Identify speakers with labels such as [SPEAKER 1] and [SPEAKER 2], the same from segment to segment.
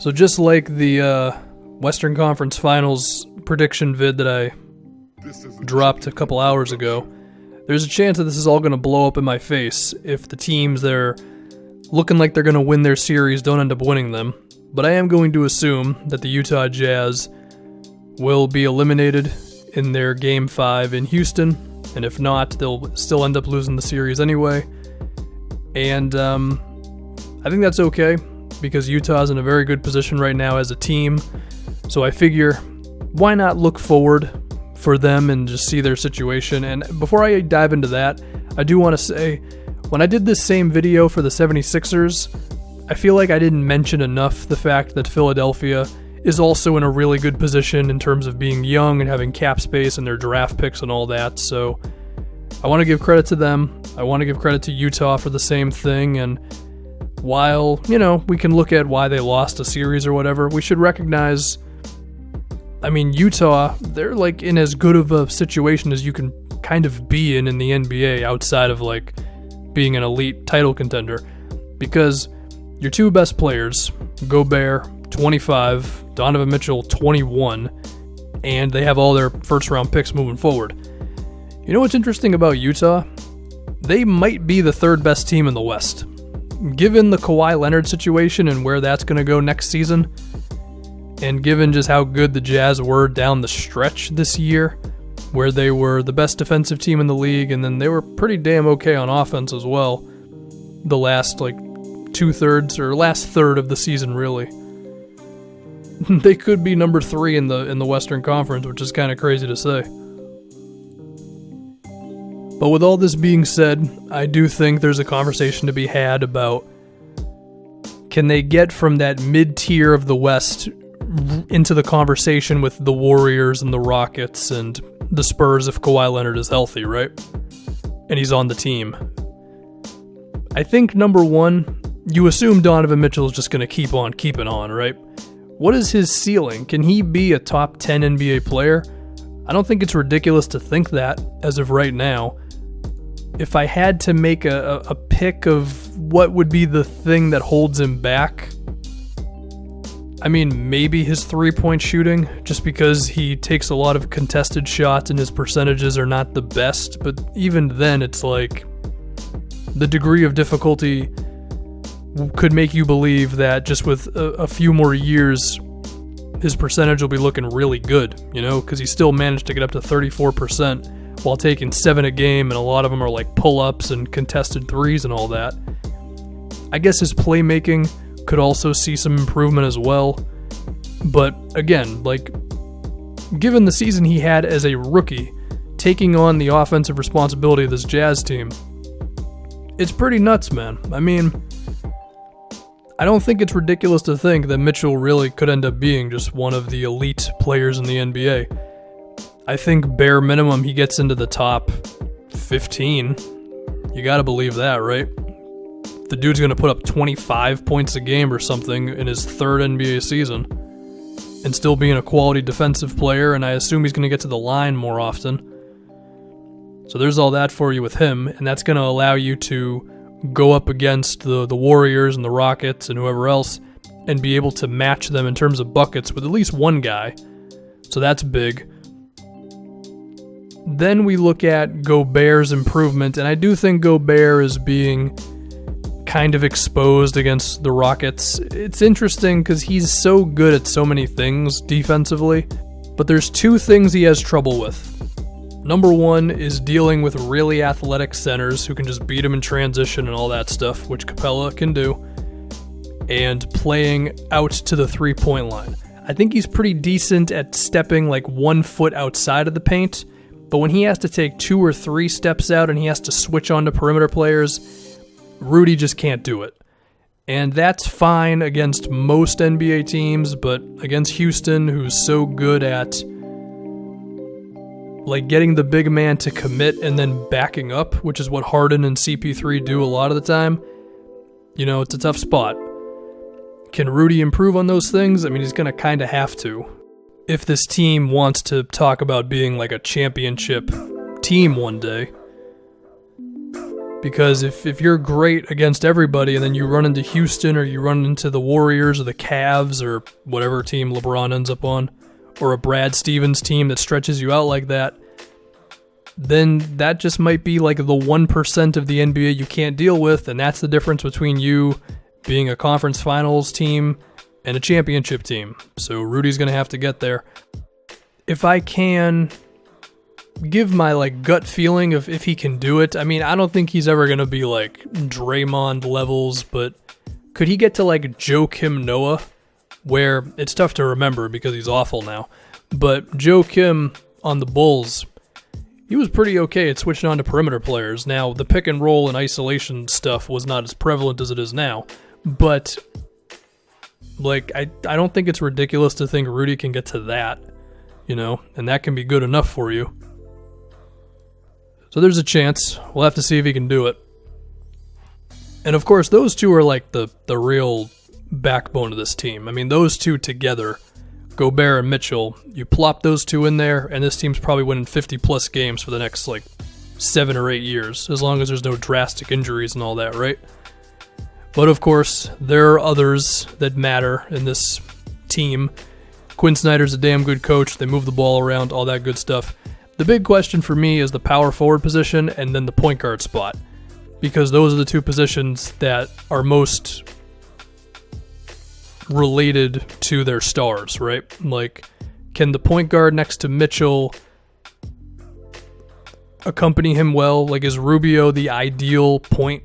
[SPEAKER 1] So just like the Western Conference Finals prediction vid that I dropped a couple hours ago, there's a chance that this is all going to blow up in my face if the teams that are looking like they're going to win their series don't end up winning them. But I am going to assume that the Utah Jazz will be eliminated in their Game 5 in Houston, and if not, they'll still end up losing the series anyway. And I think that's okay, because Utah's in a very good position right now as a team. So I figure, why not look forward for them and just see their situation? And before I dive into that, I do want to say, when I did this same video for the 76ers, I feel like I didn't mention enough the fact that Philadelphia is also in a really good position in terms of being young and having cap space and their draft picks and all that. So I want to give credit to them. I want to give credit to Utah for the same thing. And while, we can look at why they lost a series or whatever, we should recognize, Utah, they're like in as good of a situation as you can kind of be in the NBA outside of like being an elite title contender, because your two best players, Gobert, 25, Donovan Mitchell, 21, and they have all their first-round picks moving forward. You know what's interesting about Utah? They might be the third best team in the West. Given the Kawhi Leonard situation and where that's going to go next season, and given just how good the Jazz were down the stretch this year, where they were the best defensive team in the league, and then they were pretty damn okay on offense as well, the last two-thirds or last third of the season, really. They could be number 3 in the Western Conference, which is kind of crazy to say. But with all this being said, I do think there's a conversation to be had about, can they get from that mid-tier of the West into the conversation with the Warriors and the Rockets and the Spurs if Kawhi Leonard is healthy, right? And he's on the team. I think, number one, you assume Donovan Mitchell is just going to keep on keeping on, right? What is his ceiling? Can he be a top 10 NBA player? I don't think it's ridiculous to think that as of right now. If I had to make a pick of what would be the thing that holds him back, maybe his three-point shooting, just because he takes a lot of contested shots and his percentages are not the best. But even then, it's like the degree of difficulty could make you believe that just with a few more years, his percentage will be looking really good, because he still managed to get up to 34% while taking 7 a game, and a lot of them are like pull-ups and contested threes and all that. I guess his playmaking could also see some improvement as well. But again, given the season he had as a rookie, taking on the offensive responsibility of this Jazz team, it's pretty nuts, man. I don't think it's ridiculous to think that Mitchell really could end up being just one of the elite players in the NBA. I think bare minimum he gets into the top 15. You gotta believe that, right? The dude's gonna put up 25 points a game or something in his third NBA season and still being a quality defensive player, and I assume he's gonna get to the line more often. So there's all that for you with him, and that's gonna allow you to go up against the Warriors and the Rockets and whoever else and be able to match them in terms of buckets with at least one guy. So that's big. Then we look at Gobert's improvement, and I do think Gobert is being kind of exposed against the Rockets. It's interesting because he's so good at so many things defensively, but there's 2 things he has trouble with. Number 1 is dealing with really athletic centers who can just beat him in transition and all that stuff, which Capella can do, and playing out to the 3-point line. I think he's pretty decent at stepping 1 foot outside of the paint, but when he has to take 2 or 3 steps out and he has to switch on to perimeter players, Rudy just can't do it. And that's fine against most NBA teams, but against Houston, who's so good at getting the big man to commit and then backing up, which is what Harden and CP3 do a lot of the time, it's a tough spot. Can Rudy improve on those things? He's going to kind of have to. If this team wants to talk about being a championship team one day. Because if you're great against everybody and then you run into Houston or you run into the Warriors or the Cavs or whatever team LeBron ends up on, or a Brad Stevens team that stretches you out like that, then that just might be like the 1% of the NBA you can't deal with, and that's the difference between you being a conference finals team and a championship team. So Rudy's going to have to get there. If I can give my gut feeling of if he can do it, I mean, I don't think he's ever going to be like Draymond levels, but could he get to Joakim Noah, where it's tough to remember because he's awful now, but Joakim on the Bulls, he was pretty okay at switching on to perimeter players. Now, the pick and roll and isolation stuff was not as prevalent as it is now, but I don't think it's ridiculous to think Rudy can get to that, and that can be good enough for you. So there's a chance. We'll have to see if he can do it. And of course, those two are the real backbone of this team. I mean, those two together, Gobert and Mitchell, you plop those two in there, and this team's probably winning 50-plus games for the next 7 or 8 years, as long as there's no drastic injuries and all that, right? But of course, there are others that matter in this team. Quinn Snyder's a damn good coach. They move the ball around, all that good stuff. The big question for me is the power forward position and then the point guard spot, because those are the two positions that are most related to their stars, right? Can the point guard next to Mitchell accompany him well? Is Rubio the ideal point?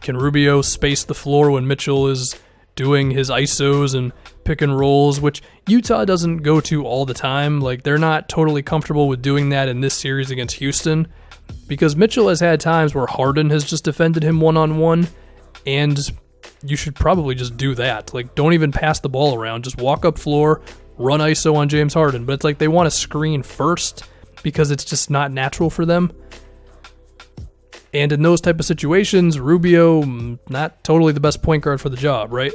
[SPEAKER 1] Can Rubio space the floor when Mitchell is doing his ISOs and pick and rolls, which Utah doesn't go to all the time? They're not totally comfortable with doing that in this series against Houston, because Mitchell has had times where Harden has just defended him one-on-one, and you should probably just do that. Don't even pass the ball around. Just walk up floor, run ISO on James Harden. But it's they want to screen first because it's just not natural for them. And in those type of situations, Rubio, not totally the best point guard for the job, right?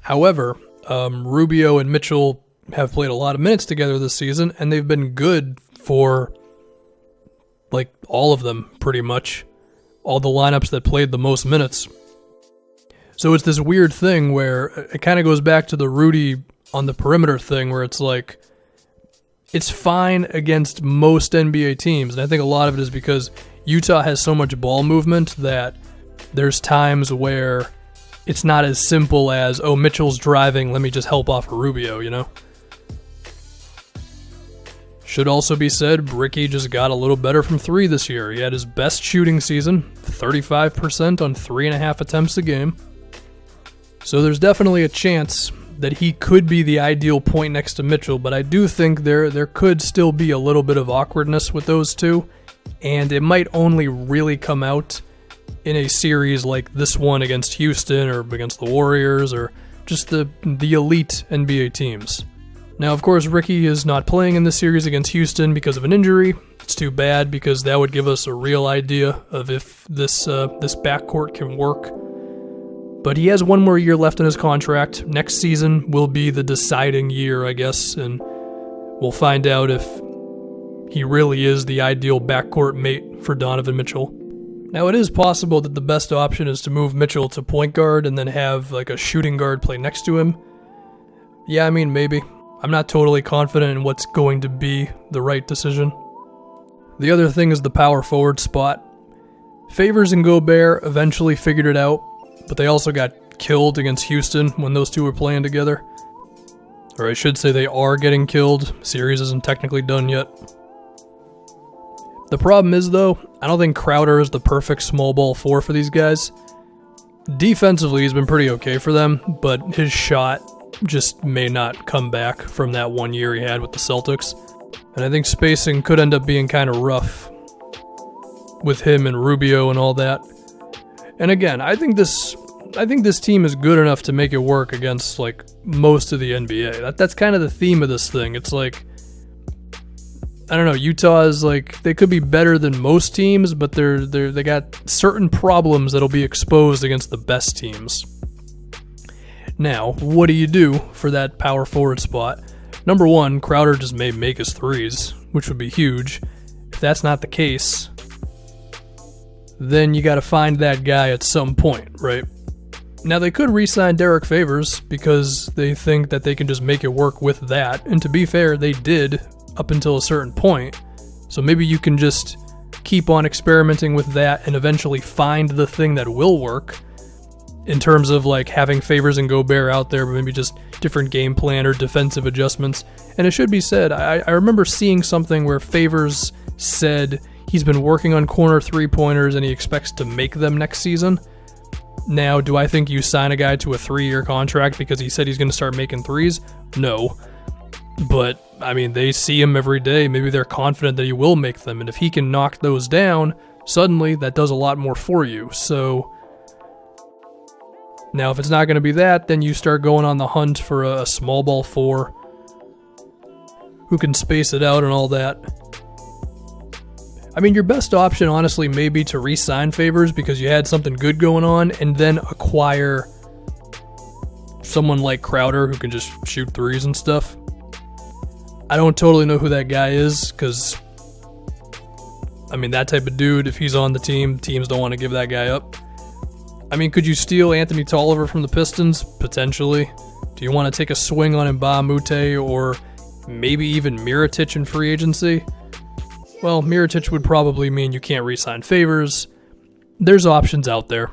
[SPEAKER 1] However, Rubio and Mitchell have played a lot of minutes together this season, and they've been good for all of them, pretty much. All the lineups that played the most minutes. So it's this weird thing where it kind of goes back to the Rudy on the perimeter thing, where it's it's fine against most NBA teams. And I think a lot of it is because Utah has so much ball movement that there's times where it's not as simple as, oh, Mitchell's driving, let me just help off of Rubio, Should also be said, Ricky just got a little better from three this year. He had his best shooting season, 35% on 3.5 attempts a game. So there's definitely a chance that he could be the ideal point next to Mitchell, but I do think there could still be a little bit of awkwardness with those two, and it might only really come out in a series like this one against Houston or against the Warriors or just the elite NBA teams. Now, of course, Ricky is not playing in this series against Houston because of an injury. It's too bad, because that would give us a real idea of if this backcourt can work. But he has one more year left in his contract. Next season will be the deciding year, I guess, and we'll find out if he really is the ideal backcourt mate for Donovan Mitchell. Now, it is possible that the best option is to move Mitchell to point guard and then have a shooting guard play next to him. Yeah, I mean, maybe. I'm not totally confident in what's going to be the right decision. The other thing is the power forward spot. Favors and Gobert eventually figured it out, but they also got killed against Houston when those two were playing together. Or I should say they are getting killed. Series isn't technically done yet. The problem is, though, I don't think Crowder is the perfect small ball four for these guys. Defensively, he's been pretty okay for them, but his shot just may not come back from that 1 year he had with the Celtics. And I think spacing could end up being kind of rough with him and Rubio and all that. And again, I think this team is good enough to make it work against most of the NBA. That's kind of the theme of this thing. It's I don't know, Utah is they could be better than most teams, but they got certain problems that'll be exposed against the best teams. Now, what do you do for that power forward spot? Number one, Crowder just may make his threes, which would be huge. If that's not the case, then you got to find that guy at some point, right? Now, they could re-sign Derek Favors because they think that they can just make it work with that. And to be fair, they did up until a certain point. So maybe you can just keep on experimenting with that and eventually find the thing that will work in terms of like having Favors and Gobert out there, but maybe just different game plan or defensive adjustments. And it should be said, I remember seeing something where Favors said he's been working on corner three-pointers and he expects to make them next season. Now, do I think you sign a guy to a 3-year contract because he said he's going to start making threes? No. But, I mean, they see him every day. Maybe they're confident that he will make them. And if he can knock those down, suddenly that does a lot more for you. So, now if it's not going to be that, then you start going on the hunt for a small ball 4 who can space it out and all that. I mean, your best option, honestly, may be to re-sign Favors because you had something good going on, and then acquire someone like Crowder who can just shoot threes and stuff. I don't totally know who that guy is because, I mean, that type of dude, if he's on the team, teams don't want to give that guy up. I mean, could you steal Anthony Tolliver from the Pistons? Potentially. Do you want to take a swing on Mbah Moute or maybe even Mirotic in free agency? Well, Mirotic would probably mean you can't re-sign Favors. There's options out there.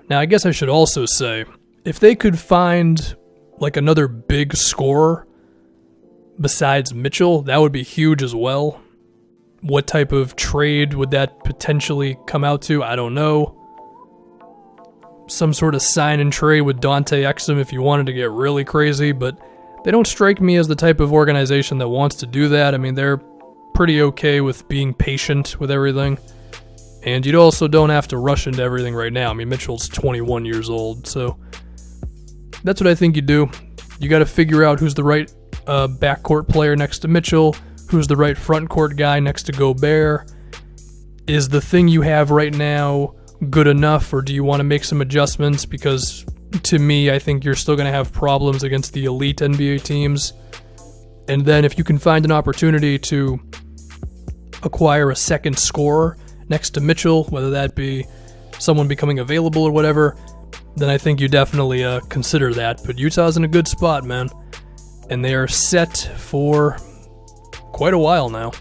[SPEAKER 1] Now, I guess I should also say, if they could find like another big scorer besides Mitchell, that would be huge as well. What type of trade would that potentially come out to? I don't know. Some sort of sign and trade with Dante Exum if you wanted to get really crazy, but they don't strike me as the type of organization that wants to do that. I mean, they're pretty okay with being patient with everything. And you also don't have to rush into everything right now. I mean, Mitchell's 21 years old, so that's what I think you do. You got to figure out who's the right backcourt player next to Mitchell, who's the right frontcourt guy next to Gobert. Is the thing you have right now good enough, or do you want to make some adjustments? Because to me, I think you're still going to have problems against the elite NBA teams. And then if you can find an opportunity to acquire a second scorer next to Mitchell, whether that be someone becoming available or whatever, then I think you definitely consider that. But Utah's in a good spot, man. And they are set for quite a while now.